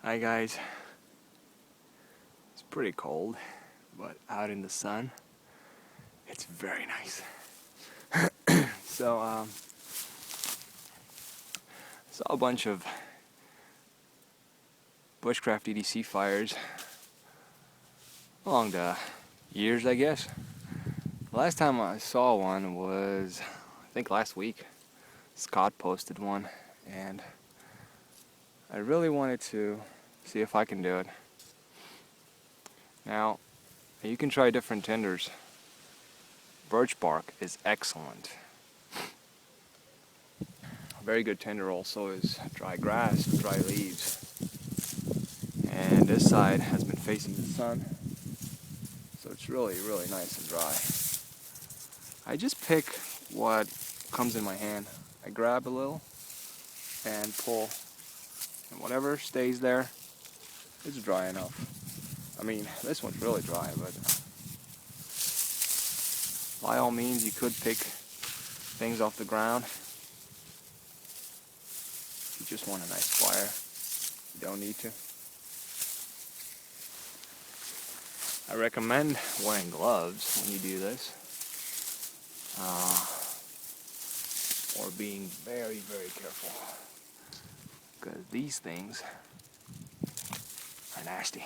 Hi guys, it's pretty cold, but out in the sun, it's very nice. So, saw a bunch of bushcraft EDC fires along the years, I guess. The last time I saw one was, I think last week. Scott posted one, and I really wanted to see if I can do it. Now, you can try different tinders. Birch bark is excellent. A very good tinder also is dry grass, dry leaves. And this side has been facing the sun, so it's really nice and dry. I just pick what comes in my hand. I grab a little and pull, and whatever stays there is dry enough. I mean, this one's really dry, but by all means you could pick things off the ground. If you just want a nice fire, you don't need to. I recommend wearing gloves when you do this, or being very careful, because these things are nasty.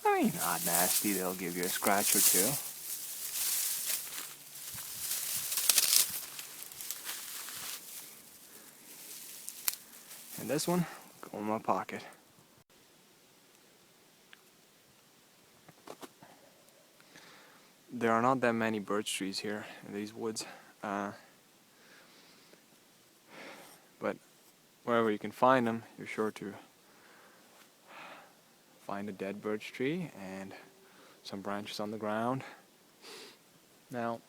I mean, not nasty, they'll give you a scratch or two. And this one, go in my pocket. There are not that many birch trees here in these woods, but wherever you can find them, you're sure to find a dead birch tree and some branches on the ground. Now,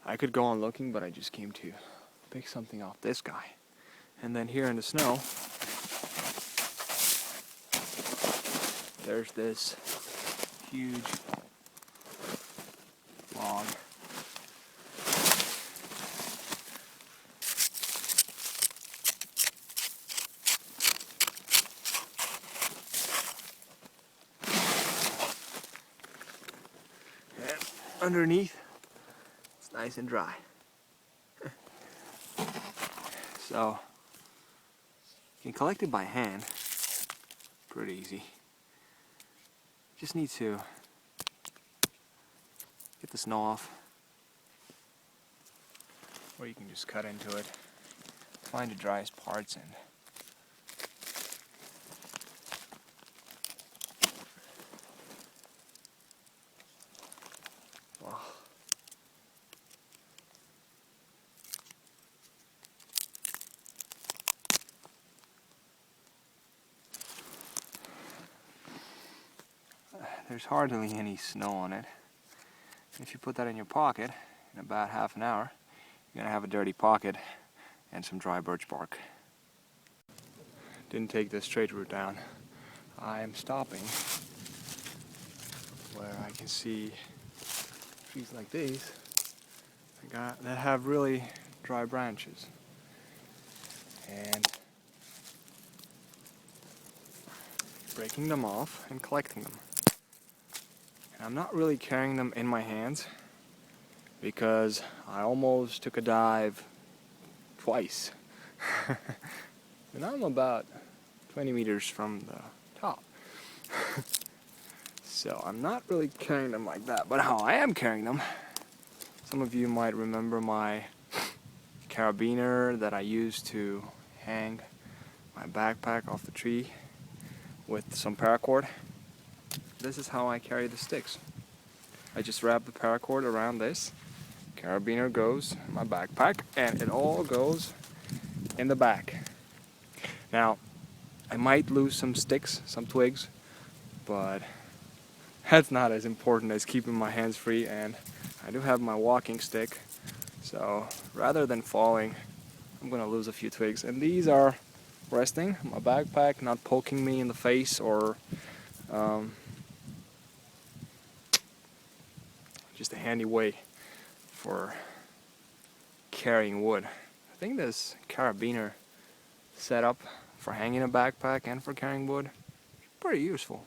I could go on looking, but I just came to pick something off this guy. And then here in the snow, there's this huge log. And underneath, it's nice and dry. So, you can collect it by hand, pretty easy. Just need to get the snow off, or you can just cut into it, find the driest parts, and well, there's hardly any snow on it. If you put that in your pocket, in about half an hour, you're going to have a dirty pocket and some dry birch bark. Didn't take the straight route down. I am stopping where I can see trees like these that have really dry branches. And breaking them off and collecting them. I'm not really carrying them in my hands because I almost took a dive twice. And I'm about 20 meters from the top. So I'm not really carrying them like that, but how I am carrying them, some of you might remember my carabiner that I used to hang my backpack off the tree with some paracord. This is how I carry the sticks. I just wrap the paracord around this, carabiner goes in my backpack, and it all goes in the back. Now, I might lose some sticks, some twigs, but that's not as important as keeping my hands free, and I do have my walking stick, so rather than falling, I'm gonna lose a few twigs. And these are resting my backpack, not poking me in the face or just a handy way for carrying wood. I think this carabiner setup for hanging a backpack and for carrying wood. Pretty useful.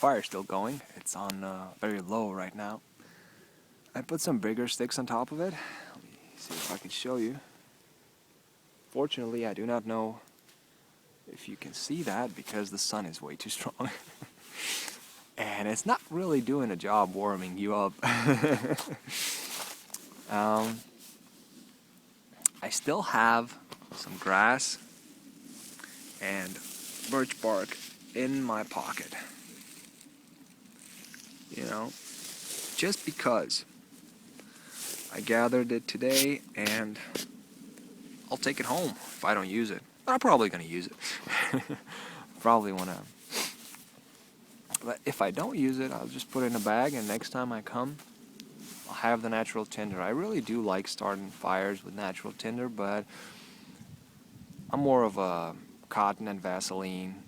Firesteel going. It's on very low right now. I put some bigger sticks on top of it. Let me see if I can show you. Fortunately, I do not know if you can see that because the sun is way too strong. And it's not really doing a job warming you up. I still have some grass and birch bark in my pocket. You know, just because I gathered it today and I'll take it home if I don't use it. I'm probably going to use it. Probably want to. But if I don't use it, I'll just put it in a bag, and next time I come, I'll have the natural tinder. I really do like starting fires with natural tinder, but I'm more of a cotton and Vaseline,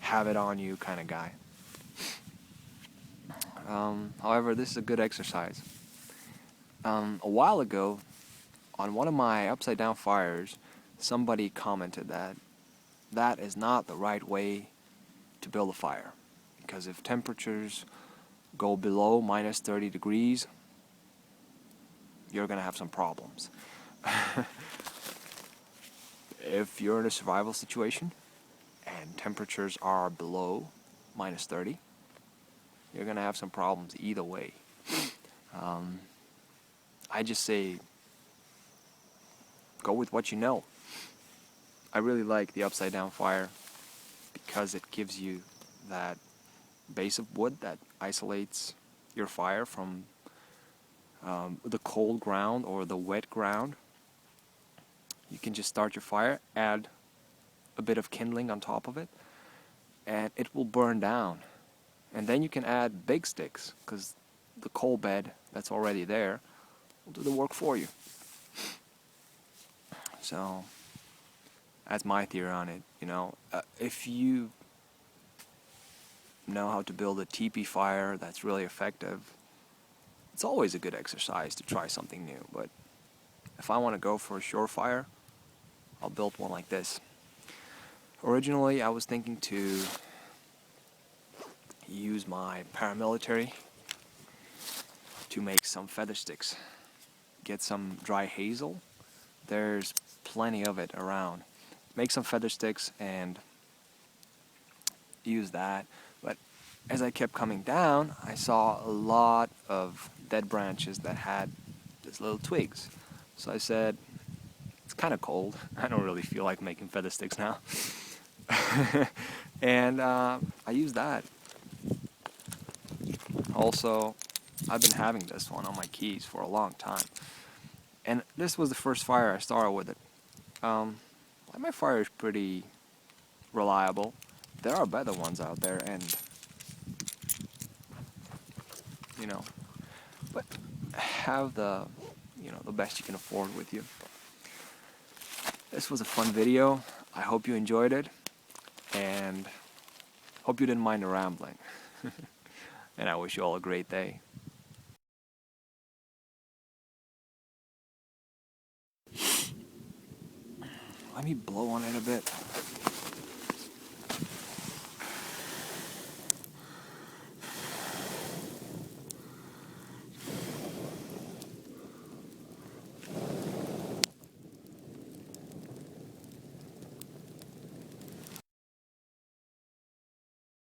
have it on you kind of guy. However, this is a good exercise. A while ago, on one of my upside down fires, somebody commented that that is not the right way to build a fire, because if temperatures go below minus 30 degrees, you're gonna have some problems. If you're in a survival situation and temperatures are below minus 30, you're gonna have some problems either way. I just say go with what you know. I really like the upside down fire because it gives you that base of wood that isolates your fire from the cold ground or the wet ground. You can just start your fire, add a bit of kindling on top of it, and it will burn down. And then you can add big sticks, because the coal bed that's already there will do the work for you. So that's my theory on it. You know, if you know how to build a teepee fire that's really effective, it's always a good exercise to try something new. But if I want to go for a surefire, I'll build one like this. Originally, I was thinking to use my Para-Military to make some feather sticks. Get some dry hazel. There's plenty of it around. Make some feather sticks and use that. But as I kept coming down, I saw a lot of dead branches that had just little twigs. So I said, it's kind of cold. I don't really feel like making feather sticks now. And I used that. Also, I've been having this one on my keys for a long time. And this was the first fire I started with it. My fire is pretty reliable. There are better ones out there, and you know, but have the the best you can afford with you. This was a fun video. I hope you enjoyed it, and hope you didn't mind the rambling. And I wish you all a great day. Let me blow on it a bit.